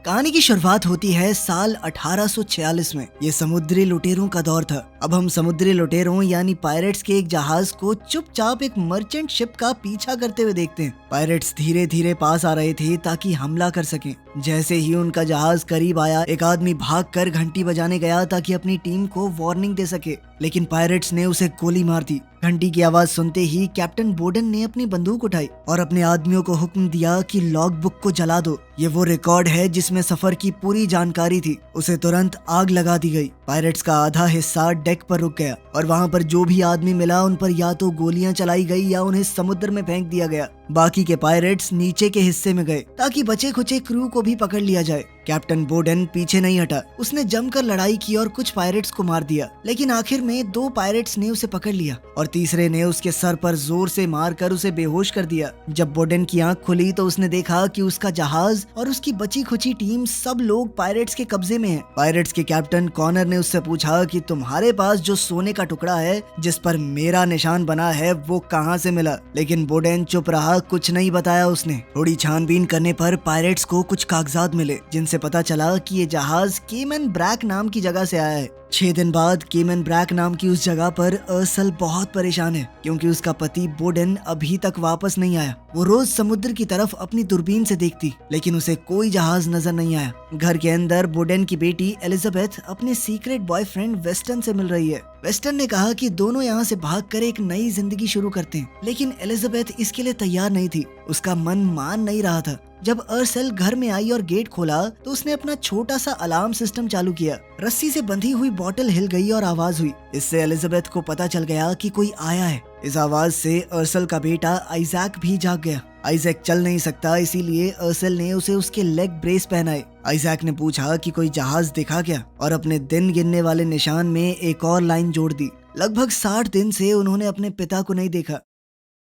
कहानी की शुरुआत होती है साल 1846 में। ये समुद्री लुटेरों का दौर था। अब हम समुद्री लुटेरों यानी पायरेट्स के एक जहाज को चुपचाप एक मर्चेंट शिप का पीछा करते हुए देखते हैं। पायरेट्स धीरे धीरे पास आ रहे थे ताकि हमला कर सकें। जैसे ही उनका जहाज करीब आया, एक आदमी भागकर घंटी बजाने गया ताकि अपनी टीम को वार्निंग दे सके, लेकिन पायरेट्स ने उसे गोली मार दी। घंटी की आवाज सुनते ही कैप्टन बोडेन ने अपनी बंदूक उठाई और अपने आदमियों को हुक्म दिया कि लॉग बुक को जला दो। ये वो रिकॉर्ड है जिसमें सफर की पूरी जानकारी थी। उसे तुरंत आग लगा दी गई। पायरेट्स का आधा हिस्सा डेक पर रुक गया और वहाँ पर जो भी आदमी मिला उन पर या तो गोलियां चलाई गई या उन्हें समुद्र में फेंक दिया गया। बाकी के पायरेट्स नीचे के हिस्से में गए ताकि बचे खुचे क्रू को भी पकड़ लिया जाए। कैप्टन बोडेन पीछे नहीं हटा। उसने जमकर लड़ाई की और कुछ पायरेट्स को मार दिया, लेकिन आखिर में 2 पायरेट्स ने उसे पकड़ लिया और तीसरे ने उसके सर पर जोर से मारकर उसे बेहोश कर दिया। जब बोडेन की आंख खुली तो उसने देखा कि उसका जहाज और उसकी बची खुची टीम सब लोग पायरेट्स के कब्जे में है। पायरेट्स के कैप्टन कॉनर ने उससे पूछा कि तुम्हारे पास जो सोने का टुकड़ा है जिस पर मेरा निशान बना है वो कहाँ से मिला? लेकिन बोडेन चुप रहा, कुछ नहीं बताया उसने। थोड़ी छानबीन करने पर पायरेट्स को कुछ कागजात मिले जिनसे पता चला कि ये जहाज केमन ब्रैक नाम की जगह से आया है। 6 दिन बाद केमन ब्रैक नाम की उस जगह पर अर्सल बहुत परेशान है क्योंकि उसका पति बोडेन अभी तक वापस नहीं आया। वो रोज समुद्र की तरफ अपनी दूरबीन से देखती, लेकिन उसे कोई जहाज नजर नहीं आया। घर के अंदर बोडेन की बेटी एलिजाबेथ अपने सीक्रेट बॉयफ्रेंड वेस्टन से मिल रही है। वेस्टन ने कहा कि दोनों यहाँ से भागकर एक नई जिंदगी शुरू करते हैं, लेकिन एलिजाबेथ इसके लिए तैयार नहीं थी। उसका मन मान नहीं रहा था। जब अर्सल घर में आई और गेट खोला तो उसने अपना छोटा सा अलार्म सिस्टम चालू किया। रस्सी से बंधी हुई बोतल हिल गई और आवाज हुई। इससे एलिजाबेथ को पता चल गया कि कोई आया है। इस आवाज से अर्सल का बेटा आइजैक भी जाग गया। आइजैक चल नहीं सकता, इसीलिए अर्सल ने उसे उसके लेग ब्रेस पहनाए। आइजैक ने पूछा कि कोई जहाज दिखा क्या, और अपने दिन गिनने वाले निशान में एक और लाइन जोड़ दी। लगभग 60 दिन से उन्होंने अपने पिता को नहीं देखा।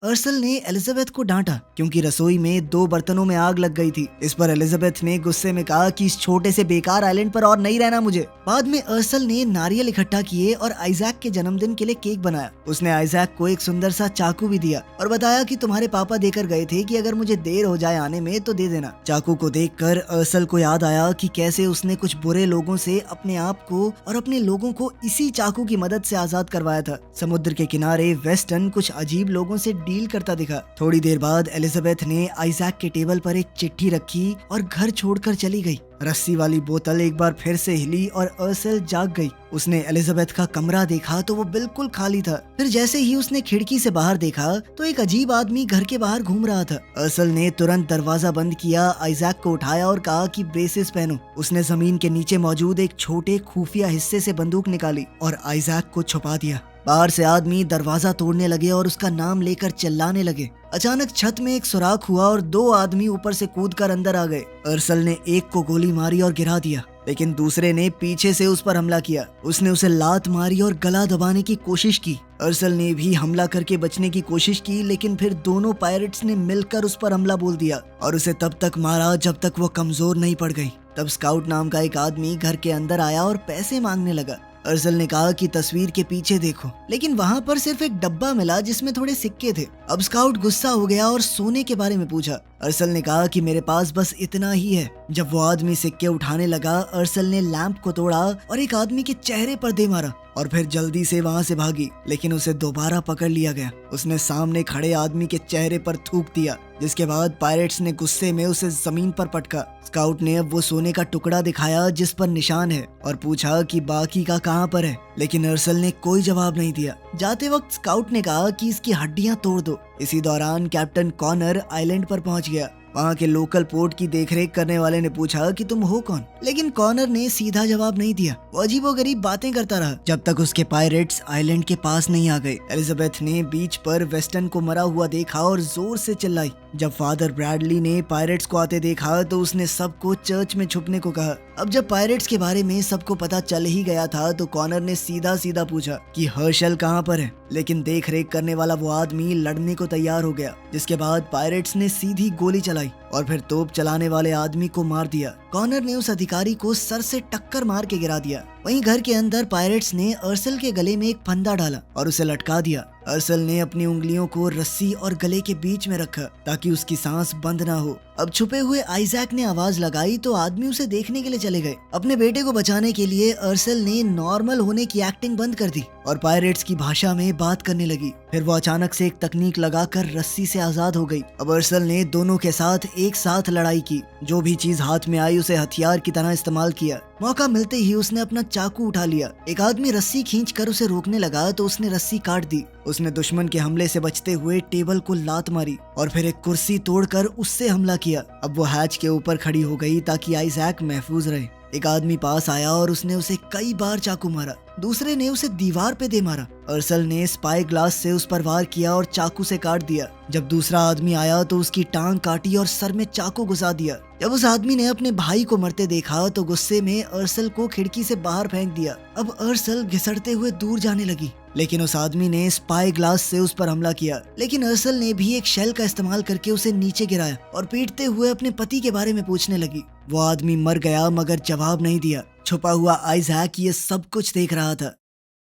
अर्सल ने एलिजाबेथ को डांटा क्योंकि रसोई में 2 बर्तनों में आग लग गई थी। इस पर एलिजाबेथ ने गुस्से में कहा कि इस छोटे से बेकार आइलैंड पर और नहीं रहना मुझे। बाद में अर्सल ने नारियल इकट्ठा किए और आइजैक के जन्मदिन के लिए केक बनाया। उसने आइजैक को एक सुंदर सा चाकू भी दिया और बताया कि तुम्हारे पापा देकर गए थे कि अगर मुझे देर हो जाए आने में तो दे देना। चाकू को देखकर अर्सल को याद आया कि कैसे उसने कुछ बुरे लोगों से अपने आप को और अपने लोगों को इसी चाकू की मदद से आजाद करवाया था। समुद्र के किनारे वेस्टन कुछ अजीब लोगों से डील करता दिखा। थोड़ी देर बाद एलिजाबेथ ने आइजैक के टेबल पर एक चिट्ठी रखी और घर छोड़कर चली गई। रस्सी वाली बोतल एक बार फिर से हिली और अर्सल जाग गई। उसने एलिजाबेथ का कमरा देखा तो वो बिल्कुल खाली था। फिर जैसे ही उसने खिड़की से बाहर देखा तो एक अजीब आदमी घर के बाहर घूम रहा था। अर्सल ने तुरंत दरवाजा बंद किया, आइजैक को उठाया और कहा कि ब्रेसेस पहनो। उसने जमीन के नीचे मौजूद एक छोटे खुफिया हिस्से से बंदूक निकाली और आइजैक को छुपा दिया। बाहर से आदमी दरवाजा तोड़ने लगे और उसका नाम लेकर चिल्लाने लगे। अचानक छत में एक सुराख हुआ और 2 आदमी ऊपर से कूदकर अंदर आ गए। अर्सल ने एक को गोली मारी और गिरा दिया, लेकिन दूसरे ने पीछे से उस पर हमला किया। उसने उसे लात मारी और गला दबाने की कोशिश की। अर्सल ने भी हमला करके बचने की कोशिश की, लेकिन फिर दोनों पायरेट्स ने मिलकर उस पर हमला बोल दिया और उसे तब तक मारा जब तक वो कमजोर नहीं पड़ गई। तब स्काउट नाम का एक आदमी घर के अंदर आया और पैसे मांगने लगा। अर्सल ने कहा कि तस्वीर के पीछे देखो, लेकिन वहाँ पर सिर्फ एक डब्बा मिला जिसमें थोड़े सिक्के थे। अब स्काउट गुस्सा हो गया और सोने के बारे में पूछा। अर्सल ने कहा कि मेरे पास बस इतना ही है। जब वो आदमी सिक्के उठाने लगा, अर्सल ने लैंप को तोड़ा और एक आदमी के चेहरे पर दे मारा और फिर जल्दी से वहाँ से भागी, लेकिन उसे दोबारा पकड़ लिया गया। उसने सामने खड़े आदमी के चेहरे पर थूक दिया, जिसके बाद पायरेट्स ने गुस्से में उसे जमीन पर पटका। स्काउट ने अब वो सोने का टुकड़ा दिखाया जिस पर निशान है और पूछा कि बाकी का कहाँ पर है, लेकिन अर्सल ने कोई जवाब नहीं दिया। जाते वक्त स्काउट ने कहा कि इसकी हड्डियां तोड़ दो। इसी दौरान कैप्टन कॉनर आइलैंड पर पहुंच गया। वहाँ के लोकल पोर्ट की देखरेख करने वाले ने पूछा कि तुम हो कौन, लेकिन कॉनर ने सीधा जवाब नहीं दिया। वो अजीबोगरीब बातें करता रहा जब तक उसके पायरेट्स आइलैंड के पास नहीं आ गए। एलिजाबेथ ने बीच पर वेस्टन को मरा हुआ देखा और जोर से चिल्लाई। जब फादर ब्रैडली ने पायरेट्स को आते देखा तो उसने सबको चर्च में छुपने को कहा। अब जब पायरेट्स के बारे में सबको पता चल ही गया था तो कॉनर ने सीधा सीधा पूछा कि हर्शल कहाँ पर है, लेकिन देख रेख करने वाला वो आदमी लड़ने को तैयार हो गया। जिसके बाद पायरेट्स ने सीधी गोली चलाई और फिर तोप चलाने वाले आदमी को मार दिया। कॉनर ने उस अधिकारी को सर से टक्कर मार के गिरा दिया। वहीं घर के अंदर पायरेट्स ने अर्सल के गले में एक फंदा डाला और उसे लटका दिया। अर्सल ने अपनी उंगलियों को रस्सी और गले के बीच में रखा ताकि उसकी सांस बंद ना हो। अब छुपे हुए आइजैक ने आवाज लगाई तो आदमी उसे देखने के लिए चले गए। अपने बेटे को बचाने के लिए अर्सल ने नॉर्मल होने की एक्टिंग बंद कर दी और पायरेट्स की भाषा में बात करने लगी। फिर वो अचानक से एक तकनीक लगाकर रस्सी से आजाद हो गई। अब अर्सल ने दोनों के साथ एक साथ लड़ाई की। जो भी चीज हाथ में आई उसे हथियार की तरह इस्तेमाल किया। मौका मिलते ही उसने अपना चाकू उठा लिया। एक आदमी रस्सी खींचकर उसे रोकने लगा तो उसने रस्सी काट दी। उसने दुश्मन के हमले से बचते हुए टेबल को लात मारी और फिर एक कुर्सी तोड़कर उससे हमला किया। अब वो हैच के ऊपर खड़ी हो गई ताकि आइजैक महफूज रहे। एक आदमी पास आया और उसने उसे कई बार चाकू मारा। दूसरे ने उसे दीवार पे दे मारा। अर्सल ने स्पाई ग्लास से उस पर वार किया और चाकू से काट दिया। जब दूसरा आदमी आया तो उसकी टांग काटी और सर में चाकू घुसा दिया। जब उस आदमी ने अपने भाई को मरते देखा तो गुस्से में अर्सल को खिड़की से बाहर फेंक दिया। अब अर्सल घिसटते हुए दूर जाने लगी, लेकिन उस आदमी ने स्पाई ग्लास से उस पर हमला किया। लेकिन अर्सल ने भी एक शेल का इस्तेमाल करके उसे नीचे गिराया और पीटते हुए अपने पति के बारे में पूछने लगी। वो आदमी मर गया मगर जवाब नहीं दिया। छुपा हुआ आइजैक ये सब कुछ देख रहा था।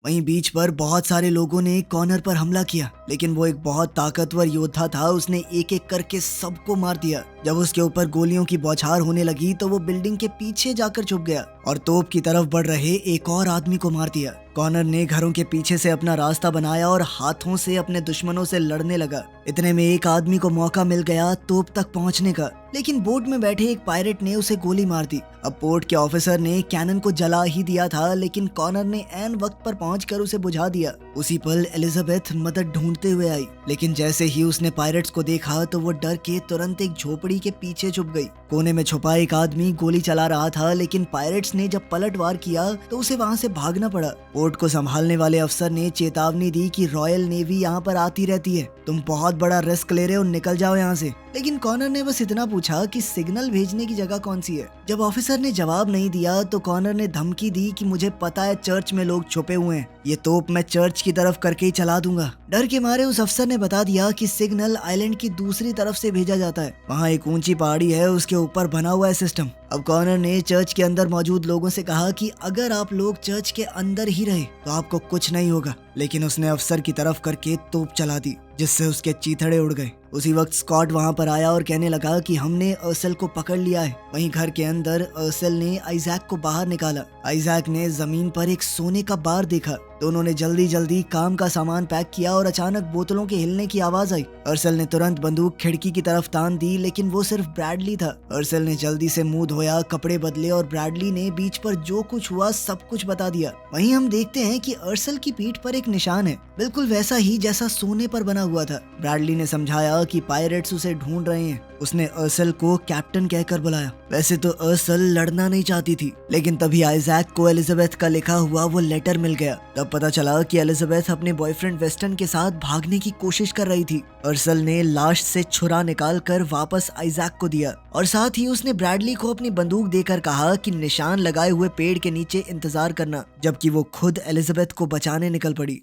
वहीं बीच पर बहुत सारे लोगों ने कॉनर पर हमला किया, लेकिन वो एक बहुत ताकतवर योद्धा था। उसने एक एक करके सबको मार दिया। जब उसके ऊपर गोलियों की बौछार होने लगी तो वो बिल्डिंग के पीछे जाकर छुप गया और तोप की तरफ बढ़ रहे एक और आदमी को मार दिया। कॉनर ने घरों के पीछे से अपना रास्ता बनाया और हाथों से अपने दुश्मनों से लड़ने लगा। इतने में एक आदमी को मौका मिल गया तोप तक पहुंचने का, लेकिन बोट में बैठे एक पायरेट ने उसे गोली मार दी। अब पोर्ट के ऑफिसर ने कैनन को जला ही दिया था, लेकिन कॉनर ने ऐन वक्त पर पहुंचकर उसे बुझा दिया। उसी पल एलिजाबेथ मदद ढूंढते हुए आई, लेकिन जैसे ही उसने पायरेट्स को देखा तो वो डर के तुरंत एक झोपड़ी के पीछे छुप गई। कोने में छुपा एक आदमी गोली चला रहा था, लेकिन पायरेट्स ने जब पलटवार किया तो उसे वहां से भागना पड़ा। पोर्ट को संभालने वाले अफसर ने चेतावनी दी कि रॉयल नेवी यहाँ पर आती रहती है, तुम बहुत बड़ा रिस्क ले रहे हो, निकल जाओ यहाँ से। लेकिन कॉनर ने बस इतना पूछा कि सिग्नल भेजने की जगह कौन सी है। जब ऑफिसर ने जवाब नहीं दिया तो कॉनर ने धमकी दी कि मुझे पता है चर्च में लोग छुपे हुए हैं, ये तोप मैं चर्च की तरफ करके ही चला दूंगा। डर के मारे उस अफसर ने बता दिया कि सिग्नल आइलैंड की दूसरी तरफ से भेजा जाता है, वहाँ एक ऊंची पहाड़ी है, उसके ऊपर बना हुआ है सिस्टम। अब कॉनर ने चर्च के अंदर मौजूद लोगों से कहा कि अगर आप लोग चर्च के अंदर ही रहे तो आपको कुछ नहीं होगा, लेकिन उसने अफसर की तरफ करके तोप चला दी, जिससे उसके चीथड़े उड़ गए। उसी वक्त स्कॉट वहां पर आया और कहने लगा कि हमने अर्सल को पकड़ लिया है। वहीं घर के अंदर अर्सल ने आइजैक को बाहर निकाला। आइजैक ने जमीन पर एक सोने का बार देखा। दोनों ने जल्दी जल्दी काम का सामान पैक किया और अचानक बोतलों के हिलने की आवाज आई। अर्सल ने तुरंत बंदूक खिड़की की तरफ तान दी, लेकिन वो सिर्फ ब्रैडली था। अर्सल ने जल्दी से मुंह धोया, कपड़े बदले और ब्रैडली ने बीच पर जो कुछ हुआ सब कुछ बता दिया। वहीं हम देखते हैं कि अर्सल की पीठ पर एक निशान है, बिल्कुल वैसा ही जैसा सोने पर बना हुआ था। ब्रैडली ने समझाया कि पायरेट्स उसे ढूंढ रहे हैं। उसने अर्सल को कैप्टन कहकर बुलाया। वैसे तो अर्सल लड़ना नहीं चाहती थी, लेकिन तभी आइजैक को एलिजाबेथ का लिखा हुआ वो लेटर मिल गया। तब पता चला कि एलिजाबेथ अपने बॉयफ्रेंड वेस्टन के साथ भागने की कोशिश कर रही थी। अर्सल ने लाश से छुरा निकाल कर वापस आइजैक को दिया और साथ ही उसने ब्रैडली को अपनी बंदूक देकर कहा कि निशान लगाए हुए पेड़ के नीचे इंतजार करना, जबकि वो खुद एलिजाबेथ को बचाने निकल पड़ी।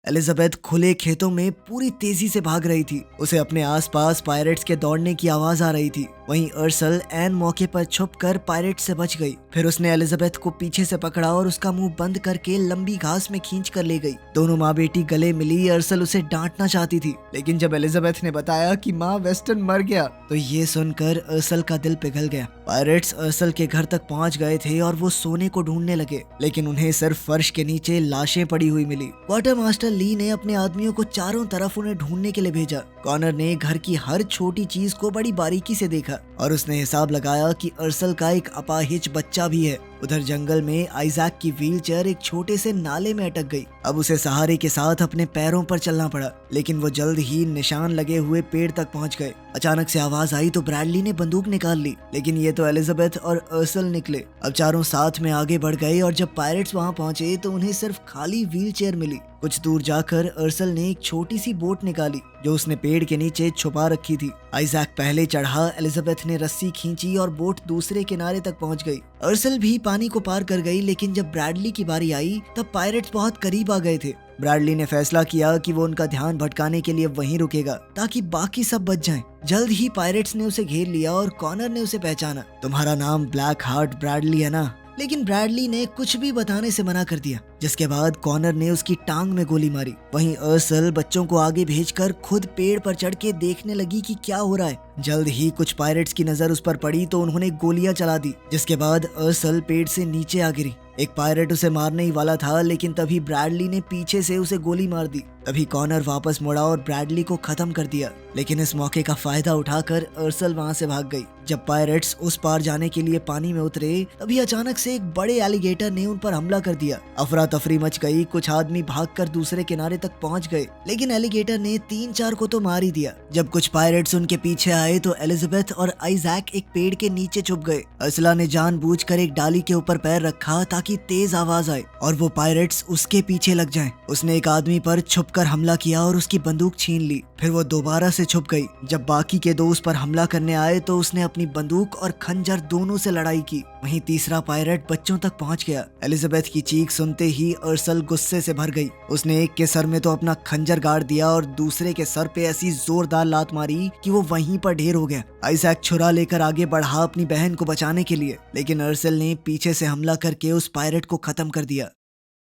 एलिजाबेथ खुले खेतों में पूरी तेजी से भाग रही थी। उसे अपने आसपास पायरेट्स के दौड़ने की आवाज आ रही थी। वहीं अर्सल ऐन मौके पर छुपकर पायरेट से बच गई। फिर उसने एलिजाबेथ को पीछे से पकड़ा और उसका मुंह बंद करके लंबी घास में खींच कर ले गई। दोनों माँ बेटी गले मिली। अर्सल उसे डांटना चाहती थी, लेकिन जब एलिजाबेथ ने बताया कि माँ वेस्टन मर गया तो ये सुनकर अर्सल का दिल पिघल गया। पायरेट्स अर्सल के घर तक पहुंच गए थे और वो सोने को ढूंढने लगे, लेकिन उन्हें सिर्फ फर्श के नीचे लाशें पड़ी हुई मिली। क्वार्टर मास्टर ली ने अपने आदमियों को चारों तरफ उन्हें ढूंढने के लिए भेजा। कॉनर ने घर की हर छोटी चीज को बड़ी बारीकी से देखा और उसने हिसाब लगाया कि अर्सल का एक अपाहिज बच्चा भी है। उधर जंगल में आइजैक की व्हीलचेयर एक छोटे से नाले में अटक गई। अब उसे सहारे के साथ अपने पैरों पर चलना पड़ा, लेकिन वो जल्द ही निशान लगे हुए पेड़ तक पहुंच गए। अचानक से आवाज आई तो ब्रैडली ने बंदूक निकाल ली, लेकिन ये तो एलिजाबेथ और अर्सल निकले। अब चारों साथ में आगे बढ़ गए और जब पायरेट्स वहां पहुंचे तो उन्हें सिर्फ खाली व्हीलचेयर मिली। कुछ दूर जाकर अर्सल ने एक छोटी सी बोट निकाली जो उसने पेड़ के नीचे छुपा रखी थी। आइजैक पहले चढ़ा, एलिजाबेथ ने रस्सी खींची और बोट दूसरे किनारे तक पहुंच गई। अर्सल भी पानी को पार कर गई, लेकिन जब ब्रैडली की बारी आई तब पायरेट्स बहुत करीब आ गए थे। ब्रैडली ने फैसला किया कि वो उनका ध्यान भटकाने के लिए वहीं रुकेगा ताकि बाकी सब बच जाएं। जल्द ही पायरेट्स ने उसे घेर लिया और कॉनर ने उसे पहचाना। तुम्हारा नाम ब्लैक हार्ट ब्रैडली है ना? लेकिन ब्रैडली ने कुछ भी बताने से मना कर दिया, जिसके बाद कॉनर ने उसकी टांग में गोली मारी। वहीं अर्सल बच्चों को आगे भेजकर खुद पेड़ पर चढ़ के देखने लगी कि क्या हो रहा है। जल्द ही कुछ पायरेट्स की नजर उस पर पड़ी तो उन्होंने गोलियां चला दी, जिसके बाद अर्सल पेड़ से नीचे आ गिरी। एक पायरेट उसे मारने ही वाला था, लेकिन तभी ब्रैडली ने पीछे से उसे गोली मार दी। तभी कॉनर वापस मुड़ा और ब्रैडली को खत्म कर दिया, लेकिन इस मौके का फायदा उठाकर अर्सल वहां से भाग गई। जब पायरेट्स उस पार जाने के लिए पानी में उतरे, तभी अचानक से एक बड़े एलिगेटर ने उन पर हमला कर दिया। अफरा तफरी मच गई। कुछ आदमी भागकर दूसरे किनारे तक पहुंच गए, लेकिन एलिगेटर ने 3-4 को तो मार ही दिया। जब कुछ पायरेट्स उनके पीछे आए तो एलिजाबेथ और आइजैक एक पेड़ के नीचे छुप गए। अर्सला ने जानबूझकर एक डाली के ऊपर पैर रखा ताकि तेज आवाज आए और वो पायरेट्स उसके पीछे लग जाएं। उसने एक आदमी पर छुपकर हमला किया और उसकी बंदूक छीन ली। फिर वो दोबारा से छुप गई। जब बाकी के दो उस पर हमला करने आए तो उसने अपनी बंदूक और खंजर दोनों से लड़ाई की। वहीं तीसरा पायरेट बच्चों तक पहुंच गया। एलिजाबेथ की चीख सुनते ही अर्सल गुस्से से भर गई। उसने एक के सर में तो अपना खंजर गाड़ दिया और दूसरे के सर पे ऐसी जोरदार लात मारी कि वो वहीं पर ढेर हो गया। आइजैक छुरा लेकर आगे बढ़ा अपनी बहन को बचाने के लिए, लेकिन अर्सल ने पीछे से हमला करके उस पायरेट को खत्म कर दिया।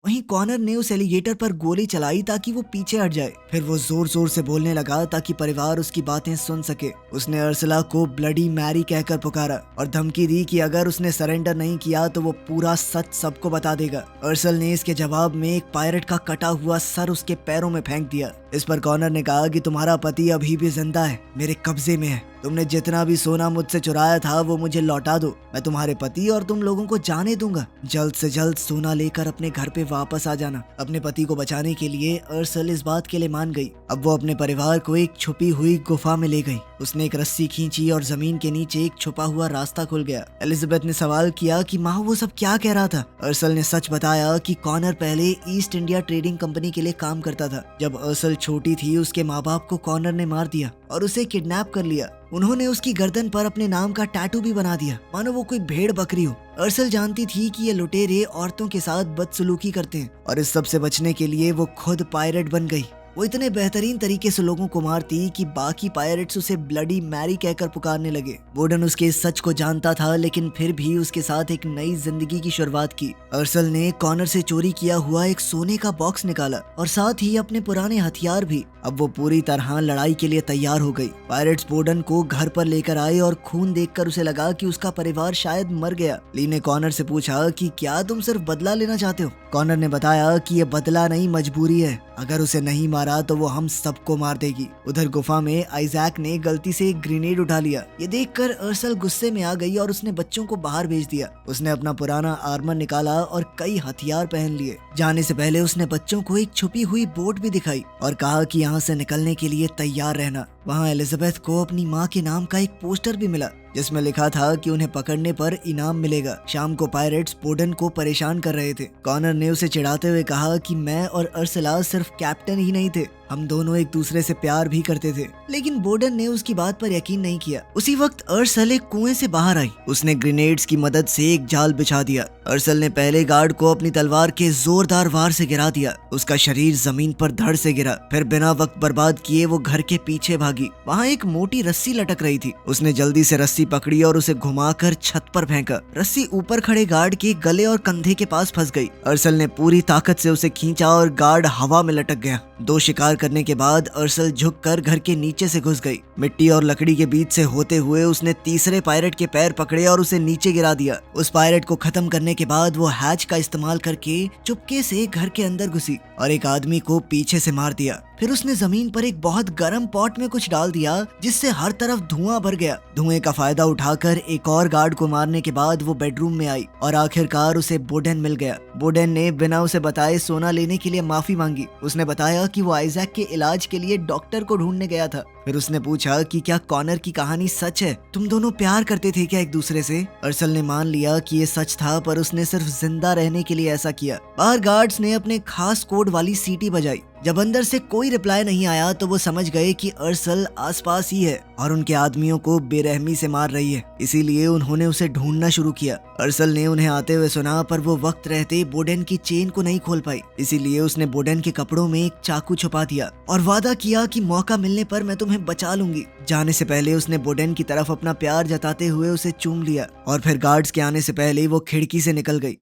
वहीं कॉनर ने उस एलिगेटर पर गोली चलाई ताकि वो पीछे हट जाए। फिर वो जोर जोर से बोलने लगा ताकि परिवार उसकी बातें सुन सके। उसने अर्सला को ब्लडी मैरी कहकर पुकारा और धमकी दी कि अगर उसने सरेंडर नहीं किया तो वो पूरा सच सबको बता देगा। अर्सल ने इसके जवाब में एक पायरेट का कटा हुआ सर उसके पैरों में फेंक दिया। इस पर कॉनर ने कहा कि तुम्हारा पति अभी भी जिंदा है, मेरे कब्जे में है। तुमने जितना भी सोना मुझसे चुराया था वो मुझे लौटा दो। मैं तुम्हारे पति और तुम लोगों को जाने दूंगा। जल्द से जल्द सोना लेकर अपने घर पे वापस आ जाना। अपने पति को बचाने के लिए अर्सल इस बात के लिए मान गई। अब वो अपने परिवार को एक छुपी हुई गुफा में ले गई। उसने एक रस्सी खींची और जमीन के नीचे एक छुपा हुआ रास्ता खुल गया। एलिजाबेथ ने सवाल किया कि माँ वो सब क्या कह रहा था। अर्सल ने सच बताया कि कॉनर पहले ईस्ट इंडिया ट्रेडिंग कंपनी के लिए काम करता था। जब अर्सल छोटी थी उसके माँ बाप को कॉनर ने मार दिया और उसे किडनैप कर लिया। उन्होंने उसकी गर्दन पर अपने नाम का टैटू भी बना दिया, मानो वो कोई भेड़ बकरी हो। अर्सल जानती थी कि ये लुटेरे औरतों के साथ बदसलूकी करते हैं और इस सब से बचने के लिए वो खुद पायरेट बन गई। वो इतने बेहतरीन तरीके से लोगों को मारती कि बाकी पायरेट्स उसे ब्लडी मैरी कहकर पुकारने लगे। बोर्डन उसके इस सच को जानता था, लेकिन फिर भी उसके साथ एक नई जिंदगी की शुरुआत की। अर्सल ने कॉनर से चोरी किया हुआ एक सोने का बॉक्स निकाला और साथ ही अपने पुराने हथियार भी। अब वो पूरी तरह लड़ाई के लिए तैयार हो गई। पायरेट्स बोर्डन को घर पर लेकर आए और खून देखकर उसे लगा कि उसका परिवार शायद मर गया। ली ने कॉनर से पूछा कि क्या तुम सिर्फ बदला लेना चाहते हो? कॉनर ने बताया कि ये बदला नहीं, मजबूरी है। अगर उसे नहीं मारा तो वो हम सबको मार देगी। उधर गुफा में आइजैक ने गलती से एक ग्रेनेड उठा लिया। ये देखकर अर्सल गुस्से में आ गई और उसने बच्चों को बाहर भेज दिया। उसने अपना पुराना आर्मर निकाला और कई हथियार पहन लिए। जाने से पहले उसने बच्चों को एक छुपी हुई बोट भी दिखाई और कहा कि यहाँ से निकलने के लिए तैयार रहना। वहाँ एलिजाबेथ को अपनी माँ के नाम का एक पोस्टर भी मिला जिसमें लिखा था कि उन्हें पकड़ने पर इनाम मिलेगा। शाम को पायरेट्स बोर्डन को परेशान कर रहे थे। कॉनर ने उसे चिढ़ाते हुए कहा कि मैं और अर्सला सिर्फ कैप्टन ही नहीं थे, हम दोनों एक दूसरे से प्यार भी करते थे। लेकिन बोर्डन ने उसकी बात पर यकीन नहीं किया। उसी वक्त अर्सल एक कुएं से बाहर आई। उसने ग्रेनेड्स की मदद से एक जाल बिछा दिया। अर्सल ने पहले गार्ड को अपनी तलवार के जोरदार वार से गिरा दिया। उसका शरीर जमीन पर धड़ से गिरा। फिर बिना वक्त बर्बाद किए वो घर के पीछे भागी। वहाँ एक मोटी रस्सी लटक रही थी। उसने जल्दी से रस्सी पकड़ी और उसे घुमाकर छत पर फेंका। रस्सी ऊपर खड़े गार्ड के गले और कंधे के पास फंस गई। अर्सल ने पूरी ताकत से उसे खींचा और गार्ड हवा में लटक गया। 2 शिकार करने के बाद अर्सल झुककर घर के नीचे से घुस गई। मिट्टी और लकड़ी के बीच से होते हुए उसने तीसरे पायरेट के पैर पकड़े और उसे नीचे गिरा दिया। उस पायरेट को खत्म करने के बाद वो हैच का इस्तेमाल करके चुपके से घर के अंदर घुसी और एक आदमी को पीछे से मार दिया। फिर उसने जमीन पर एक बहुत गर्म पॉट में कुछ डाल दिया जिससे हर तरफ धुआं भर गया। धुएं का फायदा उठाकर एक और गार्ड को मारने के बाद वो बेडरूम में आई और आखिरकार उसे बोर्डन मिल गया। बोर्डन ने बिना उसे बताए सोना लेने के लिए माफी मांगी। उसने बताया कि वो आइजैक के इलाज के लिए डॉक्टर को ढूंढने गया था। फिर उसने पूछा कि क्या कॉनर की कहानी सच है, तुम दोनों प्यार करते थे क्या एक दूसरे से। अर्सल ने मान लिया कि ये सच था, पर उसने सिर्फ जिंदा रहने के लिए ऐसा किया। बाहर गार्ड्स ने अपने खास कोड वाली सीटी बजाई। जब अंदर से कोई रिप्लाई नहीं आया तो वो समझ गए कि अर्सल आसपास ही है और उनके आदमियों को बेरहमी से मार रही है, इसीलिए उन्होंने उसे ढूंढना शुरू किया। अर्सल ने उन्हें आते हुए सुना, पर वो वक्त रहते बोडेन की चेन को नहीं खोल पाई, इसीलिए उसने बोडेन के कपड़ों में एक चाकू छुपा दिया और वादा किया कि मौका मिलने पर मैं तुम्हें बचा लूंगी। जाने से पहले उसने बोडेन की तरफ अपना प्यार जताते हुए उसे चूम लिया और फिर गार्ड्स के आने से पहले वो खिड़की से निकल गई।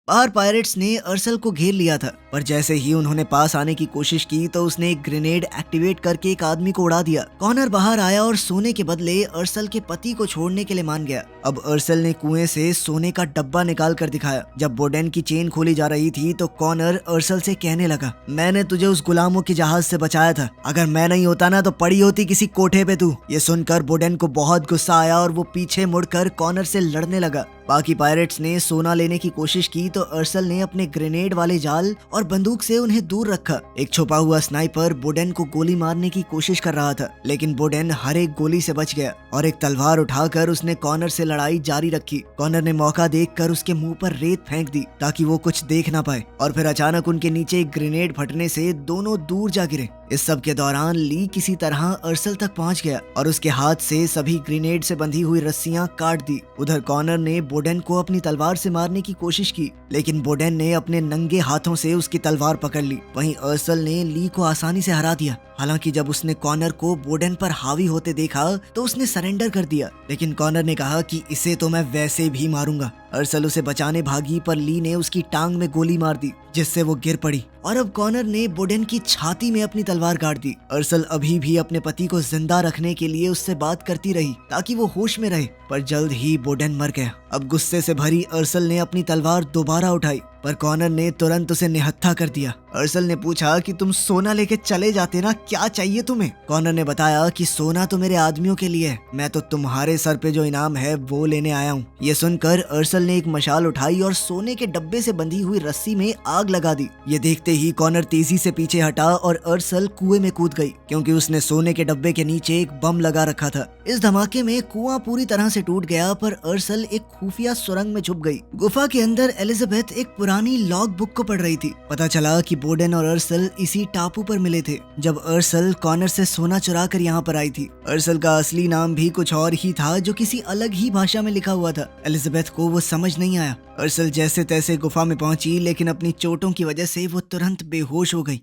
बाहर पायरेट्स ने अर्सल को घेर लिया था, पर जैसे ही उन्होंने पास आने की कोशिश की तो उसने एक ग्रेनेड एक्टिवेट करके एक आदमी को उड़ा दिया। कॉनर बाहर आया और सोने के बदले अर्सल के पति को छोड़ने के लिए मान गया। अब अर्सल ने कुएं से सोने का डब्बा निकाल कर दिखाया। जब बोडेन की चेन खोली जा रही थी तो कॉनर अर्सल से कहने लगा, मैंने तुझे उस गुलामों के जहाज से बचाया था, अगर मैं नहीं होता ना तो पड़ी होती किसी कोठे पे तू। ये सुनकर बोडेन को बहुत गुस्सा आया और वो पीछे मुड़कर कॉनर से लड़ने लगा। बाकी पायरेट्स ने सोना लेने की कोशिश की तो अर्सल ने अपने ग्रेनेड वाले जाल और बंदूक से उन्हें दूर रखा। एक छुपा हुआ स्नाइपर बोडेन को गोली मारने की कोशिश कर रहा था, लेकिन बोडेन हर एक गोली से बच गया और एक तलवार उठाकर उसने कॉनर से लड़ाई जारी रखी। कॉनर ने मौका देखकर उसके मुंह पर रेत फेंक दी ताकि वो कुछ देख ना पाए और फिर अचानक उनके नीचे एक ग्रेनेड फटने से दोनों दूर जा गिरे। इस सब के दौरान ली किसी तरह अर्सल तक पहुंच गया और उसके हाथ से सभी ग्रेनेड से बंधी हुई रस्सियां काट दी। उधर कॉनर ने बोडेन को अपनी तलवार से मारने की कोशिश की, लेकिन बोडेन ने अपने नंगे हाथों से उसकी तलवार पकड़ ली। वहीं अर्सल ने ली को आसानी से हरा दिया। हालांकि जब उसने कॉनर को बोडेन पर हावी होते देखा तो उसने सरेंडर कर दिया, लेकिन कॉनर ने कहा कि इसे तो मैं वैसे भी मारूंगा। अर्सल उसे बचाने भागी, पर ली ने उसकी टांग में गोली मार दी जिससे वो गिर पड़ी और अब कॉनर ने बोडेन की छाती में अपनी तलवार गाड़ दी। अर्सल अभी भी अपने पति को जिंदा रखने के लिए उससे बात करती रही ताकि वो होश में रहे, पर जल्द ही बोडेन मर गया। अब गुस्से से भरी अर्सल ने अपनी तलवार दोबारा उठाई, पर कॉनर ने तुरंत उसे निहत्था कर दिया। अर्सल ने पूछा कि तुम सोना लेके चले जाते ना, क्या चाहिए तुम्हें? कॉनर ने बताया कि सोना तो मेरे आदमियों के लिए है, मैं तो तुम्हारे सर पे जो इनाम है वो लेने आया हूँ। ये सुनकर अर्सल ने एक मशाल उठाई और सोने के डब्बे से बंधी हुई रस्सी में आग लगा दी। ये देखते ही कॉनर तेजी से पीछे हटा और अर्सल कुएं में कूद गई, क्योंकि उसने सोने के डब्बे के नीचे एक बम लगा रखा था। इस धमाके में कुआं पूरी तरह से टूट गया, पर अर्सल एक खुफिया सुरंग में छुप गई। गुफा के अंदर एलिजाबेथ एक पुरानी लॉग बुक को पढ़ रही थी। पता चला कि बोडेन और अर्सल इसी टापू पर मिले थे जब अर्सल कॉनर से सोना चुरा कर यहाँ पर आई थी। अर्सल का असली नाम भी कुछ और ही था जो किसी अलग ही भाषा में लिखा हुआ था। एलिजाबेथ को वो समझ नहीं आया। अर्सल जैसे तैसे गुफा में पहुंची, लेकिन अपनी चोटों की वजह से वो तुरंत बेहोश हो गई।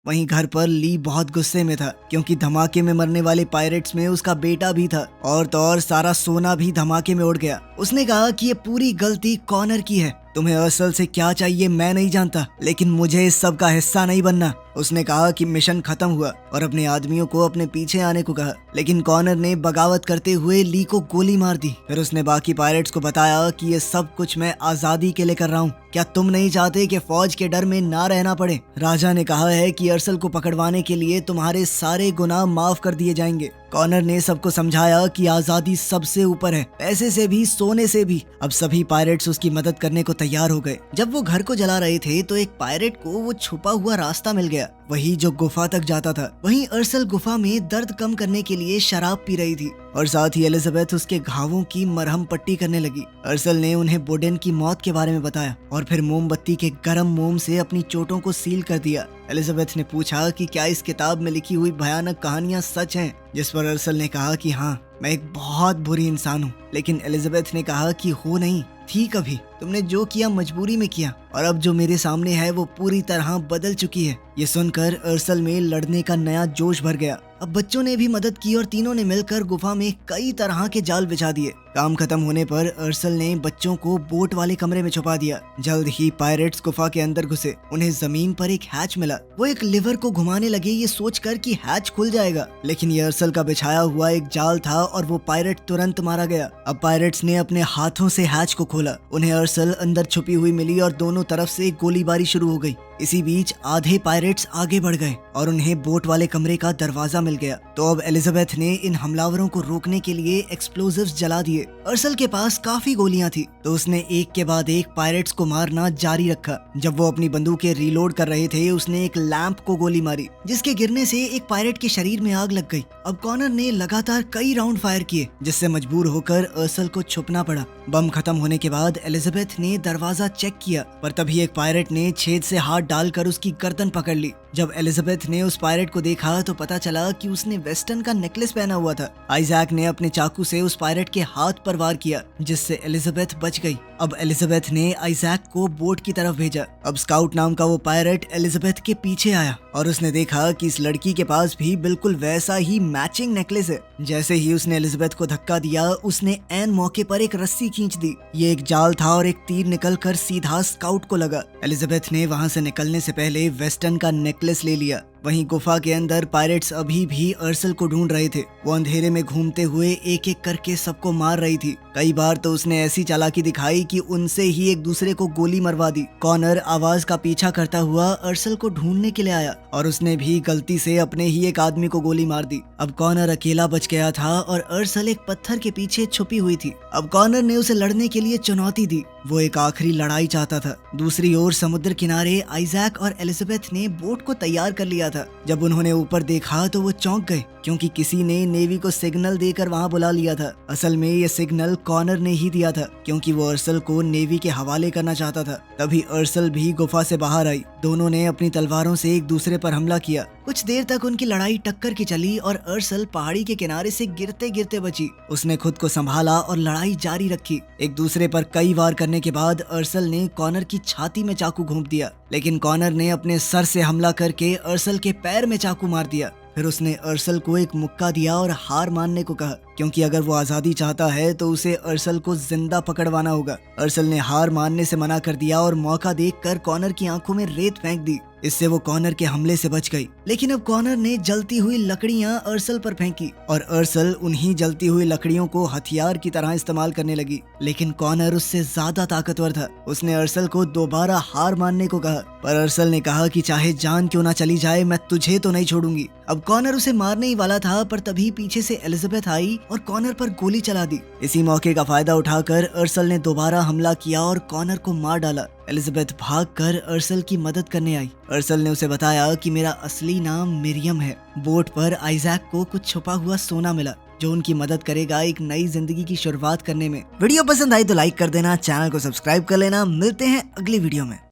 वहीं घर पर ली बहुत गुस्से में था, क्योंकि धमाके में मरने वाले पायरेट्स में उसका बेटा भी था और तो और सारा सोना भी धमाके में उड़ गया। उसने कहा कि ये पूरी गलती कॉनर की है। तुम्हें अर्सल से क्या चाहिए मैं नहीं जानता, लेकिन मुझे इस सब का हिस्सा नहीं बनना। उसने कहा कि मिशन खत्म हुआ और अपने आदमियों को अपने पीछे आने को कहा, लेकिन कॉनर ने बगावत करते हुए ली को गोली मार दी। फिर उसने बाकी पायरेट्स को बताया कि ये सब कुछ मैं आजादी के लिए कर रहा हूँ। क्या तुम नहीं चाहते कि फौज के डर में ना रहना पड़े? राजा ने कहा है कि अर्सल को पकड़वाने के लिए तुम्हारे सारे गुनाह माफ कर दिए जाएंगे। कॉनर ने सबको समझाया कि आजादी सबसे ऊपर है, पैसे से भी, सोने से भी। अब सभी पायरेट्स उसकी मदद करने को तैयार हो गए। जब वो घर को जला रहे थे तो एक पायरेट को वो छुपा हुआ रास्ता मिल गया, वही जो गुफा तक जाता था। वहीं अर्सल गुफा में दर्द कम करने के लिए शराब पी रही थी और साथ ही एलिजाबेथ उसके घावों की मरहम पट्टी करने लगी। अर्सल ने उन्हें बोडेन की मौत के बारे में बताया और फिर मोमबत्ती के गर्म मोम से अपनी चोटों को सील कर दिया। एलिजाबेथ ने पूछा कि क्या इस किताब में लिखी हुई भयानक कहानियां सच हैं, जिस पर अर्सल ने कहा कि हाँ, मैं एक बहुत बुरी इंसान हूँ। लेकिन एलिजाबेथ ने कहा कि हो नहीं, थी कभी। तुमने जो किया मजबूरी में किया और अब जो मेरे सामने है वो पूरी तरह बदल चुकी है। ये सुनकर अर्सल में लड़ने का नया जोश भर गया। अब बच्चों ने भी मदद की और तीनों ने मिलकर गुफा में कई तरह के जाल बिछा दिए। काम खत्म होने पर अर्सल ने बच्चों को बोट वाले कमरे में छुपा दिया। जल्द ही पायरेट्स गुफा के अंदर घुसे। उन्हें जमीन पर एक हैच मिला। वो एक लिवर को घुमाने लगे ये सोचकर कि हैच खुल जाएगा, लेकिन ये अर्सल का बिछाया हुआ एक जाल था और वो पायरेट तुरंत मारा गया। अब पायरेट्स ने अपने हाथों से हैच को खोला। उन्हें अर्सल अंदर छुपी हुई मिली और दोनों तरफ से गोलीबारी शुरू हो गई। इसी बीच आधे पायरेट्स आगे बढ़ गए और उन्हें बोट वाले कमरे का दरवाजा मिल गया। तो अब एलिजाबेथ ने इन हमलावरों को रोकने के लिए एक्सप्लोजिव्स जला दिए। अर्सल के पास काफी गोलियां थी, तो उसने एक के बाद एक पायरेट्स को मारना जारी रखा। जब वो अपनी बंदूकें रीलोड कर रहे थे, उसने एक लैंप को गोली मारी, जिसके गिरने से एक पायरेट के शरीर में आग लग गई। अब कॉनर ने लगातार कई राउंड फायर किए, जिससे मजबूर होकर अर्सल को छुपना पड़ा। बम खत्म होने के बाद एलिजाबेथ ने दरवाजा चेक किया, पर तभी एक पायरेट ने छेद से हाथ डालकर उसकी गर्दन पकड़ ली। जब एलिजाबेथ ने उस पायरेट को देखा तो पता चला कि उसने वेस्टर्न का नेकलेस पहना हुआ था। आइजैक ने अपने चाकू से उस पायरेट के हाथ पर वार किया, जिससे एलिजाबेथ बच गई। अब एलिजाबेथ ने आइजैक को बोट की तरफ भेजा। अब स्काउट नाम का वो पायरेट एलिजाबेथ के पीछे आया और उसने देखा कि इस लड़की के पास भी बिल्कुल वैसा ही मैचिंग नेकलेस है। जैसे ही उसने एलिजाबेथ को धक्का दिया, उसने ऐन मौके पर एक रस्सी खींच दी। ये एक जाल था और एक तीर निकलकर सीधा स्काउट को लगा। एलिजाबेथ ने वहां से निकलने से पहले वेस्टर्न का नेकलेस ले लिया। वहीं गुफा के अंदर पायरेट्स अभी भी अर्सल को ढूंढ रहे थे। वो अंधेरे में घूमते हुए एक एक करके सबको मार रही थी। कई बार तो उसने ऐसी चालाकी दिखाई कि उनसे ही एक दूसरे को गोली मरवा दी। कॉनर आवाज का पीछा करता हुआ अर्सल को ढूंढने के लिए आया और उसने भी गलती से अपने ही एक आदमी को गोली मार दी। अब कॉनर अकेला बच गया था और अर्सल एक पत्थर के पीछे छुपी हुई थी। अब कॉनर ने उसे लड़ने के लिए चुनौती दी। वो एक आखिरी लड़ाई चाहता था। दूसरी ओर समुद्र किनारे आइजैक और एलिजाबेथ ने बोट को तैयार कर लिया था। जब उन्होंने ऊपर देखा तो वो चौंक गए, क्योंकि किसी ने नेवी को सिग्नल देकर वहां बुला लिया था। असल में ये सिग्नल कॉनर ने ही दिया था, क्योंकि वो अर्सल को नेवी के हवाले करना चाहता था। तभी अर्सल भी गुफा से बाहर आई। दोनों ने अपनी तलवारों से एक दूसरे पर हमला किया। कुछ देर तक उनकी लड़ाई टक्कर की चली और अर्सल पहाड़ी के किनारे से गिरते गिरते बची। उसने खुद को संभाला और लड़ाई जारी रखी। एक दूसरे पर कई वार करने के बाद अर्सल ने कॉनर की छाती में चाकू घोंप दिया, लेकिन कॉनर ने अपने सर से हमला करके अर्सल के पैर में चाकू मार दिया। फिर उसने अर्सल को एक मुक्का दिया और हार मानने को कहा, क्योंकि अगर वो आजादी चाहता है तो उसे अर्सल को जिंदा पकड़वाना होगा। अर्सल ने हार मानने से मना कर दिया और मौका देखकर कॉनर की आंखों में रेत फेंक दी। इससे वो कॉनर के हमले से बच गई। लेकिन अब कॉनर ने जलती हुई लकड़ियां अर्सल पर फेंकी और अर्सल उन्हीं जलती हुई लकड़ियों को हथियार की तरह इस्तेमाल करने लगी। लेकिन कॉनर उससे ज्यादा ताकतवर था। उसने अर्सल को दोबारा हार मानने को कहा, पर अर्सल ने कहा कि चाहे जान क्यों ना चली जाए, मैं तुझे तो नहीं छोड़ूंगी। अब कॉनर उसे मारने ही वाला था, पर तभी पीछे से एलिजाबेथ आई और कॉनर पर गोली चला दी। इसी मौके का फायदा उठाकर अर्सल ने दोबारा हमला किया और कॉनर को मार डाला। एलिजाबेथ भागकर अर्सल की मदद करने आई। अर्सल ने उसे बताया कि मेरा असली नाम मिरियम है। बोट पर आइजैक को कुछ छुपा हुआ सोना मिला, जो उनकी मदद करेगा एक नई जिंदगी की शुरुआत करने में। वीडियो पसंद आई तो लाइक कर देना, चैनल को सब्सक्राइब कर लेना। मिलते हैं अगली वीडियो में।